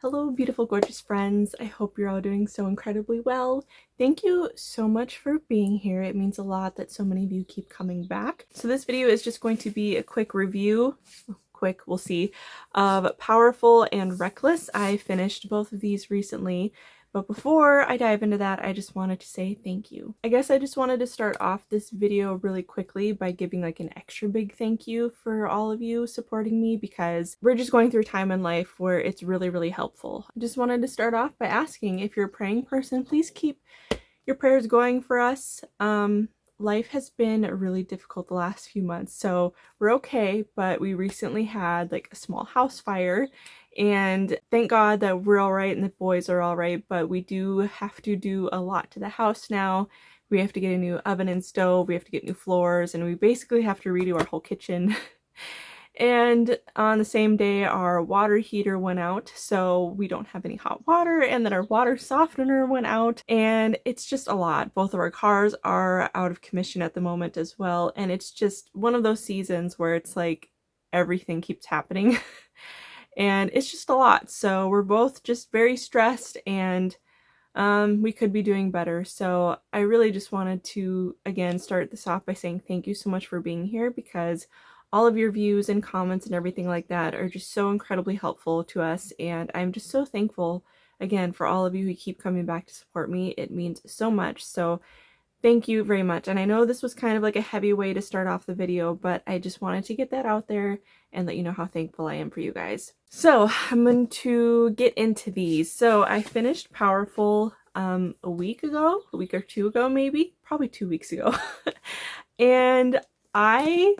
Hello, beautiful, gorgeous friends. I hope you're all doing so incredibly well. Thank you so much for being here. It means a lot that so many of you keep coming back. So this video is just going to be a quick review, we'll see, of Powerful and Reckless. I finished both of these recently, but before I dive into that, I just wanted to say thank you. I guess I just wanted to start off this video really quickly by giving like an extra big thank you for all of you supporting me, because we're just going through a time in life where it's really helpful. I just wanted to start off by asking, if you're a praying person, please keep your prayers going for us. Life has been really difficult the last few months, so we're okay, but we recently had like a small house fire, and thank God that we're all right and the boys are all right, but we do have to do a lot to the house now. We have to get a new oven and stove, we have to get new floors, and we basically have to redo our whole kitchen. And on the same day, our water heater went out, so we don't have any hot water, and then our water softener went out, and it's just a lot. Both of our cars are out of commission at the moment as well, and it's just one of those seasons where it's like everything keeps happening. And it's just a lot, so we're both just very stressed, and we could be doing better. So I really just wanted to, again, start this off by saying thank you so much for being here, because all of your views and comments and everything like that are just so incredibly helpful to us, and I'm just so thankful, again, for all of you who keep coming back to support me. It means so much, so thank you very much. And I know this was kind of like a heavy way to start off the video, but I just wanted to get that out there and let you know how thankful I am for you guys. So I'm going to get into these. So I finished Powerful a week or two ago, maybe, probably 2 weeks ago. And I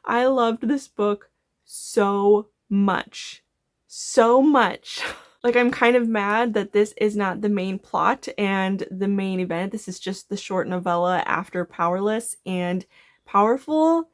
loved this book so much. So much. Like, I'm kind of mad that this is not the main plot and the main event. This is just the short novella after Powerless. And Powerful,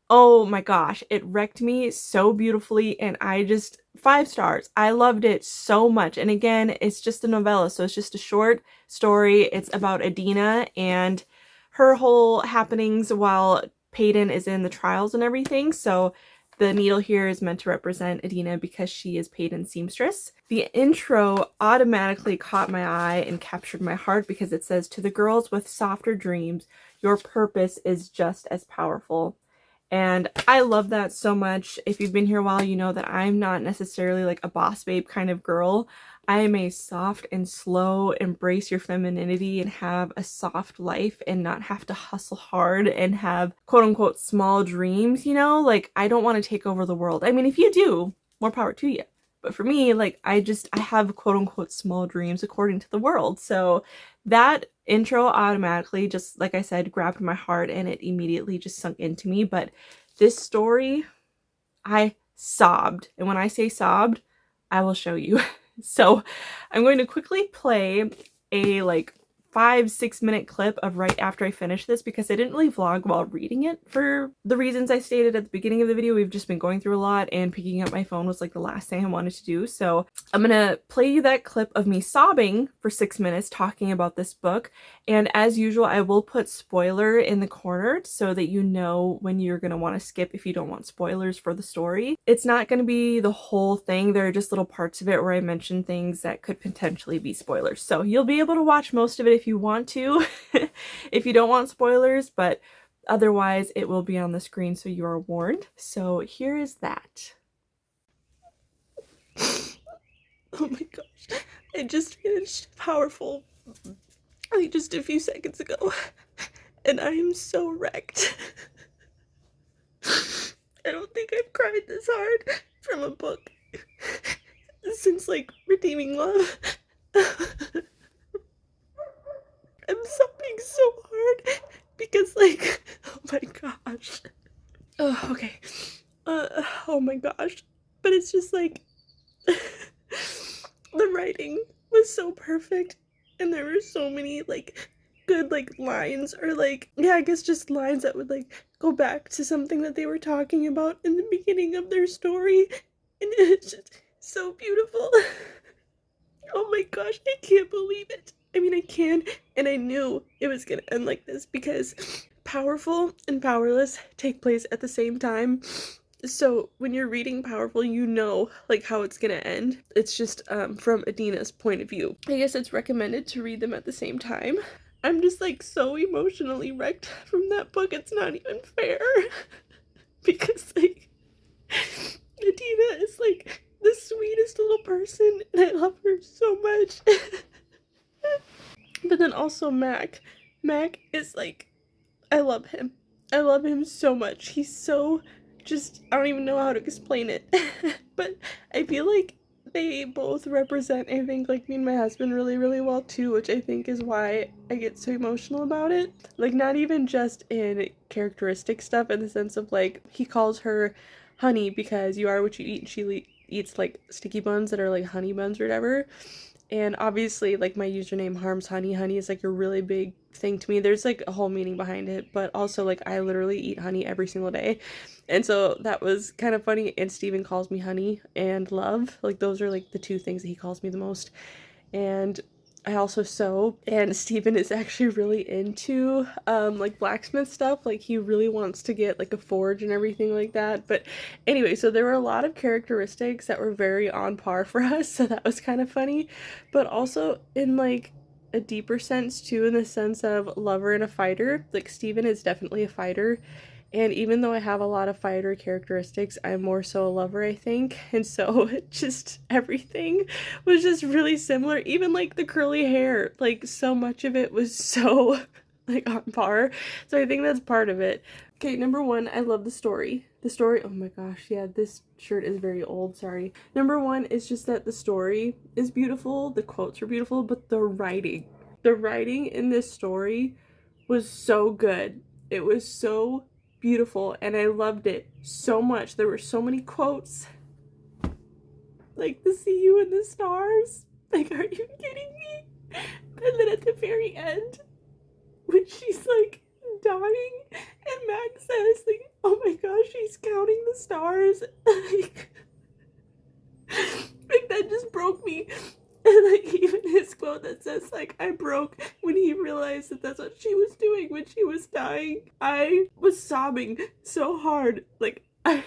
oh my gosh, it wrecked me so beautifully, and I just, 5 stars. I loved it so much. And again, it's just a novella, so it's just a short story. It's about Adina and her whole happenings while Peyton is in the trials and everything. So the needle here is meant to represent Adina because she is Peyton's seamstress. The intro automatically caught my eye and captured my heart because it says, "To the girls with softer dreams, your purpose is just as powerful." And I love that so much. If you've been here a while, you know that I'm not necessarily like a boss babe kind of girl. I am a soft and slow, embrace your femininity and have a soft life and not have to hustle hard and have quote unquote small dreams, you know? Like, I don't want to take over the world. I mean, if you do, more power to you. But for me, like, I have quote unquote small dreams according to the world. So that intro automatically, just like I said, grabbed my heart, and it immediately just sunk into me. But this story, I sobbed. And when I say sobbed, I will show you. So I'm going to quickly play a like 5-6 minute clip of right after I finish this, because I didn't really vlog while reading it for the reasons I stated at the beginning of the video. We've just been going through a lot, and picking up my phone was like the last thing I wanted to do. So I'm gonna play you that clip of me sobbing for 6 minutes talking about this book. And as usual, I will put spoiler in the corner so that you know when you're gonna want to skip if you don't want spoilers for the story. It's not gonna be the whole thing. There are just little parts of it where I mention things that could potentially be spoilers. So you'll be able to watch most of it if you want to, if you don't want spoilers, but otherwise it will be on the screen, so you are warned. So here is that. Oh my gosh, I just finished Powerful like just a few seconds ago, and I am so wrecked. I don't think I've cried this hard from a book since like Redeeming Love. I'm sobbing so hard because, like, oh my gosh. Oh, okay. Oh my gosh. But it's just like, the writing was so perfect, and there were so many like good like lines, or like, yeah, I guess just lines that would like go back to something that they were talking about in the beginning of their story, and it's just so beautiful. Oh my gosh, I can't believe it. I mean, I can, and I knew it was gonna end like this, because Powerful and Powerless take place at the same time, So when you're reading Powerful, you know like how it's gonna end. It's just from Adina's point of view. I guess it's recommended to read them at the same time. I'm just like so emotionally wrecked from that book, it's not even fair. Because like Adina is like the sweetest little person and I love her so much. But then also Mac is like, I love him. I love him so much. He's so just, I don't even know how to explain it. But I feel like they both represent, I think, like me and my husband really, really well too, which I think is why I get so emotional about it. Like, not even just in characteristic stuff, in the sense of like, he calls her honey because you are what you eat, and she eats like sticky buns that are like honey buns or whatever. And obviously, like, my username harms honey. Honey is like a really big thing to me. There's like a whole meaning behind it, but also like I literally eat honey every single day. And so that was kind of funny. And Steven calls me honey and love. Like, those are like the two things that he calls me the most. And I also sew, and Steven is actually really into like blacksmith stuff. Like, he really wants to get like a forge and everything like that. But anyway, so there were a lot of characteristics that were very on par for us, so that was kind of funny. But also in like a deeper sense too, in the sense of lover and a fighter. Like, Steven is definitely a fighter. And even though I have a lot of fighter characteristics, I'm more so a lover, I think. And so just everything was just really similar. Even like the curly hair, like so much of it was so like on par. So I think that's part of it. Okay, number one, I love the story. The story, oh my gosh, yeah, this shirt is very old, sorry. Number one is just that the story is beautiful, the quotes are beautiful, but the writing in this story was so good. It was so beautiful and I loved it so much. There were so many quotes, like the see you in the stars, like, are you kidding me? And then at the very end when she's like dying and Max says like, oh my gosh, she's counting the stars. Like that just broke me. And like even his quote that says like, I broke when he realized that that's what she was doing when she was dying. I was sobbing so hard, like I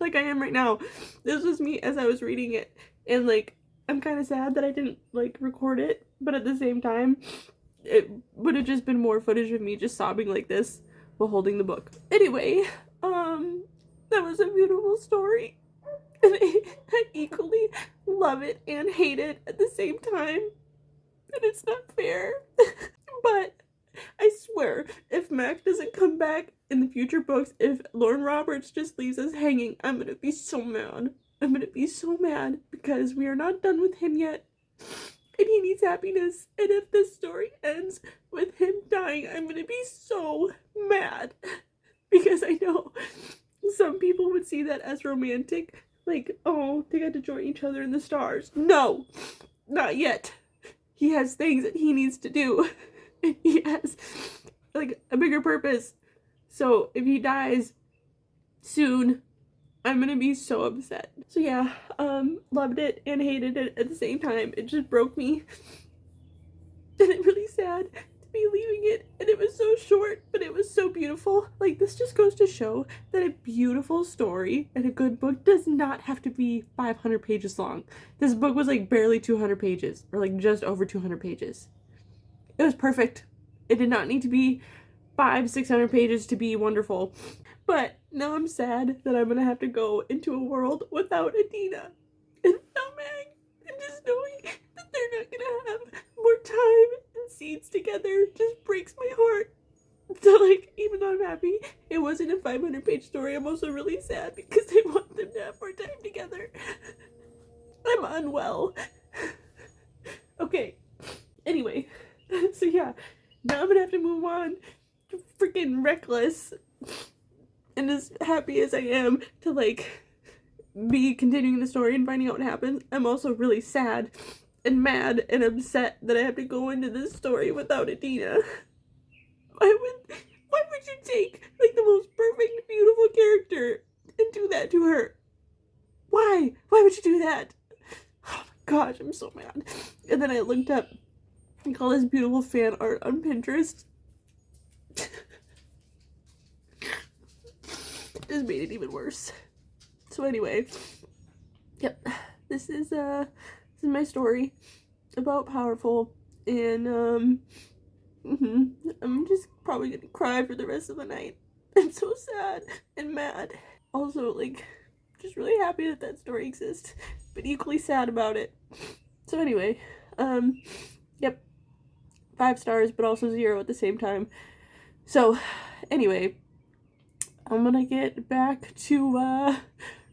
am right now. This was me as I was reading it, and like I'm kind of sad that I didn't like record it, but at the same time it would have just been more footage of me just sobbing like this while holding the book. Anyway, that was a beautiful story. And I equally love it and hate it at the same time. And it's not fair. But I swear, if Mac doesn't come back in the future books, if Lauren Roberts just leaves us hanging, I'm gonna be so mad. I'm gonna be so mad because we are not done with him yet. And he needs happiness. And if this story ends with him dying, I'm gonna be so mad. Because I know some people would see that as romantic. Like, oh, they got to join each other in the stars. No, not yet. He has things that he needs to do. And he has, like, a bigger purpose. So if he dies soon, I'm gonna be so upset. So yeah, loved it and hated it at the same time. It just broke me. And it's really sad to be leaving it. And it was so short, but it was so beautiful. Like, this just goes to show that a beautiful story and a good book does not have to be 500 pages long. This book was like barely 200 pages, or like just over 200 pages. It was perfect. It did not need to be 500-600 pages to be wonderful. But now I'm sad that I'm gonna have to go into a world without Adina and without Meg, and just knowing that they're not gonna have more time and scenes together just breaks my heart. So like, even though I'm happy it wasn't a 500-page story, I'm also really sad because I want them to have more time together. I'm unwell. Okay, anyway, so yeah, now I'm gonna have to move on to freaking Reckless. And as happy as I am to like be continuing the story and finding out what happens, I'm also really sad and mad and upset that I have to go into this story without Adina. Why would you take like the most perfect, beautiful character and do that to her? Why would you do that? Oh my gosh, I'm so mad. And then I looked up like all this beautiful fan art on Pinterest. Just made it even worse. So anyway, yep, this is my story about Powerful, and I'm just probably gonna cry for the rest of the night. I'm so sad and mad. Also, like, just really happy that that story exists, but equally sad about it. So anyway, yep, 5 stars, but also 0 at the same time. So anyway, I'm gonna get back to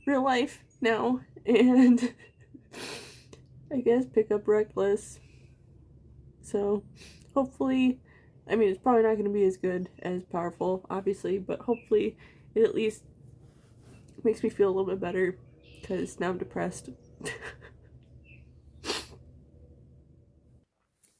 real life now, and I guess pick up Reckless. So hopefully, I mean, it's probably not going to be as good as Powerful, obviously, but hopefully it at least makes me feel a little bit better, because now I'm depressed.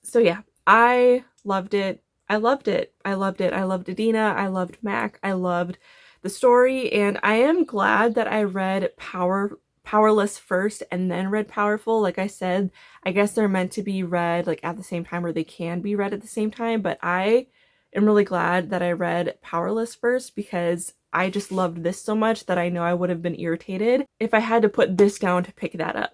So yeah, I loved it. I loved it. I loved it. I loved Adina. I loved Mac. I loved the story, and I am glad that I read Powerless first and then read Powerful. Like I said, I guess they're meant to be read like at the same time, or they can be read at the same time, but I am really glad that I read Powerless first, because I just loved this so much that I know I would have been irritated if I had to put this down to pick that up.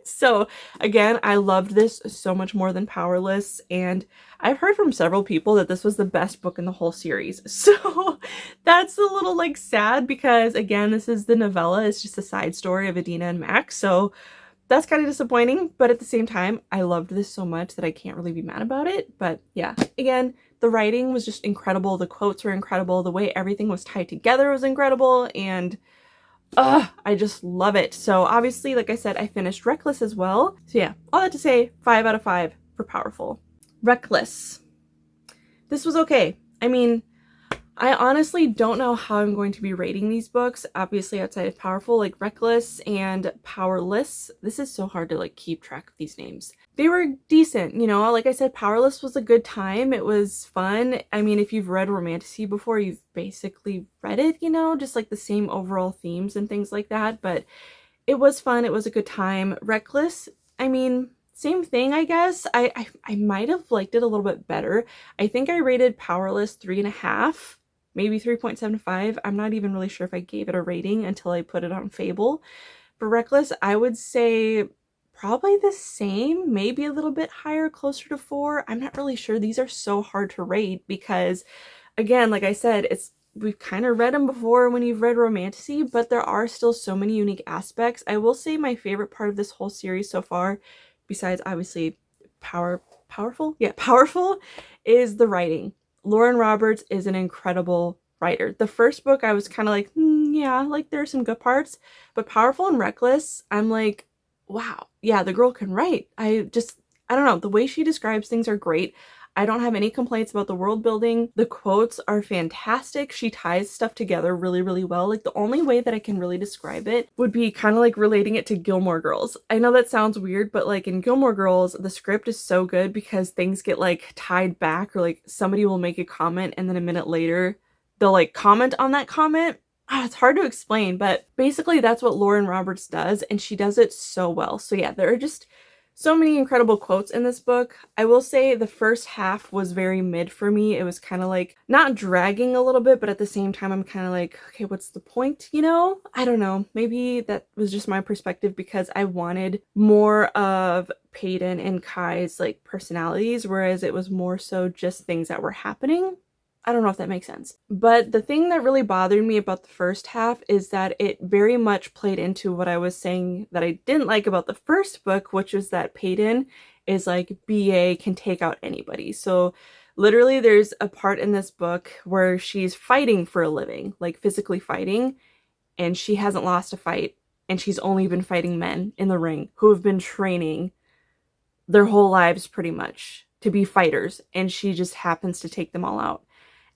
So again, I loved this so much more than Powerless, and I've heard from several people that this was the best book in the whole series. So that's a little like sad, because again, this is the novella. It's just a side story of Adina and Max. So that's kind of disappointing, but at the same time, I loved this so much that I can't really be mad about it. But yeah, again, the writing was just incredible. The quotes were incredible. The way everything was tied together was incredible. And I just love it. So obviously, like I said, I finished Reckless as well. So yeah, all that to say, 5 out of 5 for Powerful. Reckless. This was okay. I mean, I honestly don't know how I'm going to be rating these books, obviously outside of Powerful, like Reckless and Powerless. This is so hard to like keep track of these names. They were decent, you know, like I said, Powerless was a good time. It was fun. I mean, if you've read Romantasy before, you've basically read it, you know, just like the same overall themes and things like that, but it was fun. It was a good time. Reckless, I mean, same thing, I guess. I might have liked it a little bit better. I think I rated Powerless 3.5. Maybe 3.75. I'm not even really sure if I gave it a rating until I put it on Fable. For Reckless, I would say probably the same, maybe a little bit higher, closer to 4. I'm not really sure. These are so hard to rate because, again, like I said, we've kind of read them before when you've read Romantasy, but there are still so many unique aspects. I will say my favorite part of this whole series so far, besides obviously Powerful? Yeah, Powerful, is the writing. Lauren Roberts is an incredible writer. The first book, I was kind of like, yeah, like there are some good parts, but Powerful and Reckless, I'm like, wow, yeah, the girl can write. I don't know, the way she describes things are great. I don't have any complaints about the world building. The quotes are fantastic. She ties stuff together really, really well. Like the only way that I can really describe it would be kind of like relating it to Gilmore Girls. I know that sounds weird, but like in Gilmore Girls, the script is so good because things get like tied back, or like somebody will make a comment and then a minute later they'll like comment on that comment. It's hard to explain, but basically that's what Lauren Roberts does, and she does it so well. So yeah, there are just so many incredible quotes in this book. I will say the first half was very mid for me. It was kind of like not dragging a little bit, but at the same time, I'm kind of like, okay, what's the point? You know, I don't know. Maybe that was just my perspective because I wanted more of Peyton and Kai's like personalities, whereas it was more so just things that were happening. I don't know if that makes sense. But the thing that really bothered me about the first half is that it very much played into what I was saying that I didn't like about the first book, which was that Peyton is like BA, can take out anybody. So literally there's a part in this book where she's fighting for a living, like physically fighting, and she hasn't lost a fight, and she's only been fighting men in the ring who have been training their whole lives pretty much to be fighters, and she just happens to take them all out.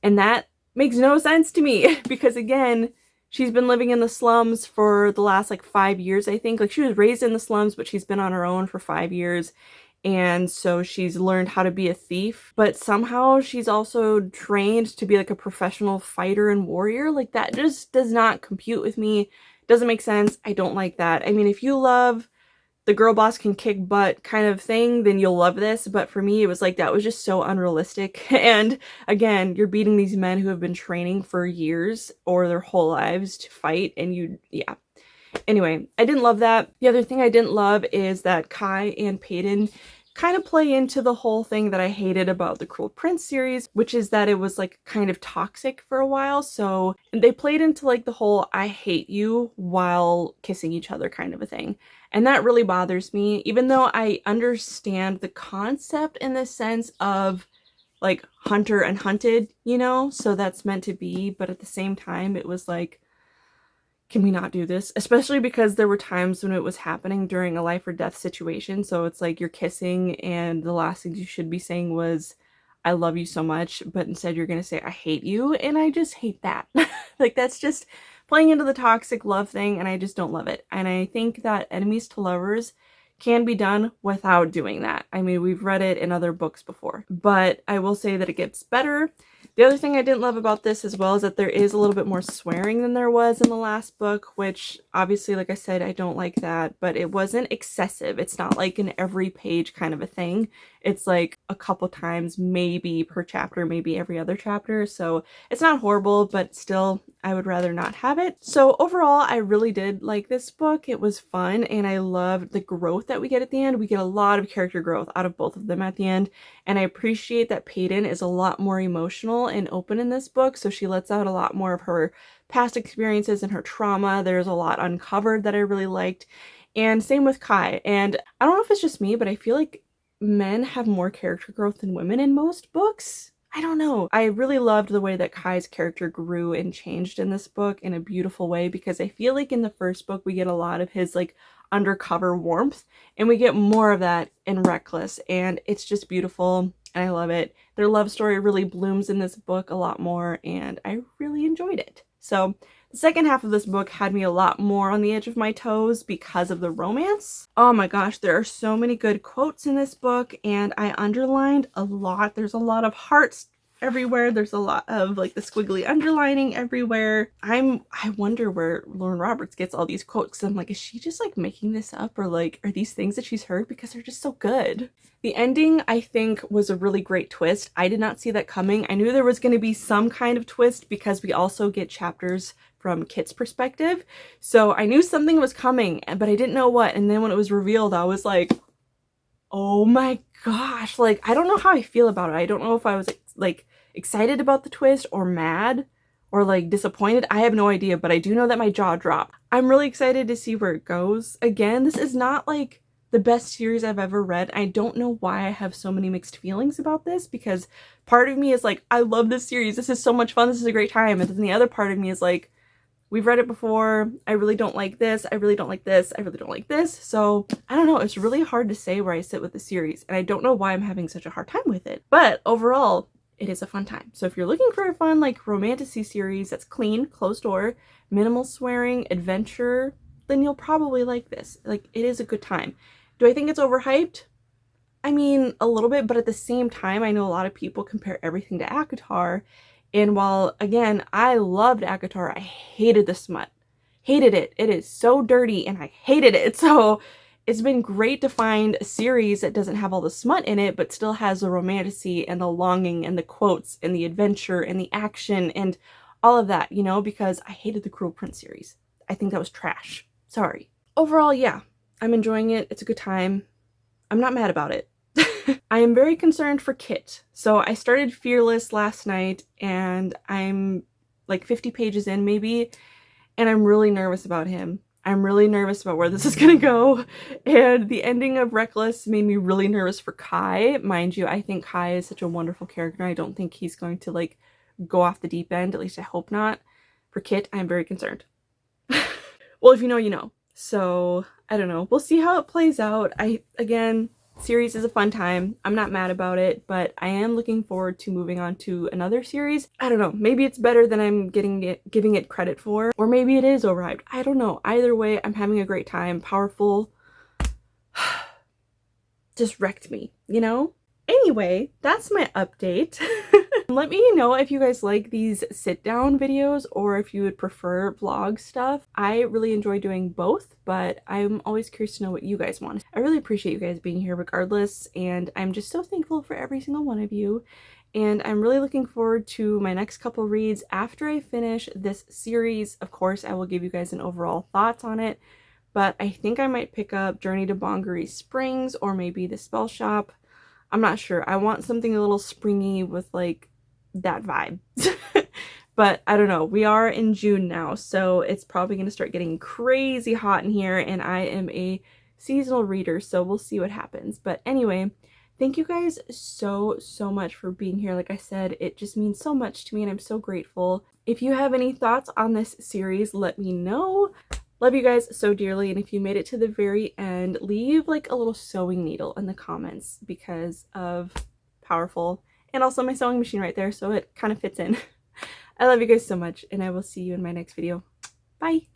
And that makes no sense to me because, again, she's been living in the slums for the last like 5 years, I think. Like she was raised in the slums, but she's been on her own for 5 years. And so she's learned how to be a thief, but somehow she's also trained to be like a professional fighter and warrior. Like that just does not compute with me. Doesn't make sense. I don't like that. I mean, if you love the girl boss can kick butt kind of thing, then you'll love this. But for me, it was like, that was just so unrealistic. And again, you're beating these men who have been training for years or their whole lives to fight. And yeah, Anyway, I didn't love that. The other thing I didn't love is that Kai and Peyton kind of play into the whole thing that I hated about the Cruel Prince series, which is that it was like kind of toxic for a while. So they played into like the whole I hate you while kissing each other kind of a thing. And that really bothers me, even though I understand the concept in the sense of like hunter and hunted, you know, so that's meant to be. But at the same time, it was like, can we not do this? Especially because there were times when it was happening during a life or death situation. So it's like you're kissing and the last thing you should be saying was, I love you so much, but instead you're going to say, I hate you. And I just hate that. Like that's just playing into the toxic love thing. And I just don't love it. And I think that enemies to lovers can be done without doing that. I mean, we've read it in other books before, but I will say that it gets better. The other thing I didn't love about this as well is that there is a little bit more swearing than there was in the last book, which obviously, like I said, I don't like that, but it wasn't excessive. It's not like an every page kind of a thing. It's like a couple times, maybe per chapter, maybe every other chapter. So it's not horrible, but still, I would rather not have it. So overall, I really did like this book. It was fun, and I loved the growth that we get at the end. We get a lot of character growth out of both of them at the end, and I appreciate that Peyton is a lot more emotional and open in this book, so she lets out a lot more of her past experiences and her trauma. There's a lot uncovered that I really liked, and same with Kai. And I don't know if it's just me, but I feel like men have more character growth than women in most books. I don't know. I really loved the way that Kai's character grew and changed in this book in a beautiful way, because I feel like in the first book we get a lot of his like undercover warmth, and we get more of that in Reckless, and it's just beautiful and I love it. Their love story really blooms in this book a lot more, and I really enjoyed it. So the second half of this book had me a lot more on the edge of my toes because of the romance. Oh my gosh, there are so many good quotes in this book, and I underlined a lot. There's a lot of hearts everywhere. There's a lot of like the squiggly underlining everywhere. I wonder where Lauren Roberts gets all these quotes, because I'm like, is she just like making this up, or like are these things that she's heard, because they're just so good. The ending, I think, was a really great twist. I did not see that coming. I knew there was going to be some kind of twist because we also get chapters from Kit's perspective. So I knew something was coming, but I didn't know what. And then when it was revealed, I was like, oh my gosh. Like, I don't know how I feel about it. I don't know if I was like excited about the twist or mad or like disappointed. I have no idea, but I do know that my jaw dropped. I'm really excited to see where it goes. Again, this is not like the best series I've ever read. I don't know why I have so many mixed feelings about this, because part of me is like, I love this series. This is so much fun. This is a great time. And then the other part of me is like, we've read it before. I really don't like this. I really don't like this. I really don't like this. So I don't know. It's really hard to say where I sit with the series, and I don't know why I'm having such a hard time with it. But overall, it is a fun time. So if you're looking for a fun like romantasy series that's clean, closed door, minimal swearing, adventure, then you'll probably like this. Like, it is a good time. Do I think it's overhyped? I mean, a little bit, but at the same time, I know a lot of people compare everything to ACOTAR. And while, again, I loved ACOTAR, I hated the smut. Hated it. It is so dirty, and I hated it. So it's been great to find a series that doesn't have all the smut in it, but still has the romantasy and the longing and the quotes and the adventure and the action and all of that, you know, because I hated the Cruel Prince series. I think that was trash. Sorry. Overall, yeah, I'm enjoying it. It's a good time. I'm not mad about it. I am very concerned for Kit. So I started Fearless last night, and I'm like 50 pages in maybe, and I'm really nervous about him. I'm really nervous about where this is gonna go, and the ending of Reckless made me really nervous for Kai. Mind you, I think Kai is such a wonderful character. I don't think he's going to like go off the deep end, at least I hope not. For Kit, I'm very concerned. Well, if you know, you know. So I don't know. We'll see how it plays out. Again, series is a fun time. I'm not mad about it, but I am looking forward to moving on to another series. I don't know. Maybe it's better than I'm giving it credit for, or maybe it is overhyped. I don't know. Either way, I'm having a great time. Powerful just wrecked me, you know? Anyway, that's my update. Let me know if you guys like these sit-down videos or if you would prefer vlog stuff. I really enjoy doing both, but I'm always curious to know what you guys want. I really appreciate you guys being here regardless, and I'm just so thankful for every single one of you. and I'm really looking forward to my next couple reads after I finish this series. Of course, I will give you guys an overall thoughts on it, but I think I might pick up Journey to Bongery Springs or maybe The Spell Shop. I'm not sure. I want something a little springy with like that vibe. But I don't know. We are in June now, so it's probably going to start getting crazy hot in here, and I am a seasonal reader, so we'll see what happens. But anyway, thank you guys so much for being here. Like I said, it just means so much to me, and I'm so grateful. If you have any thoughts on this series, let me know. Love you guys so dearly, and if you made it to the very end, leave like a little sewing needle in the comments because of powerful, and also my sewing machine right there, so it kind of fits in. I love you guys so much, and I will see you in my next video. Bye!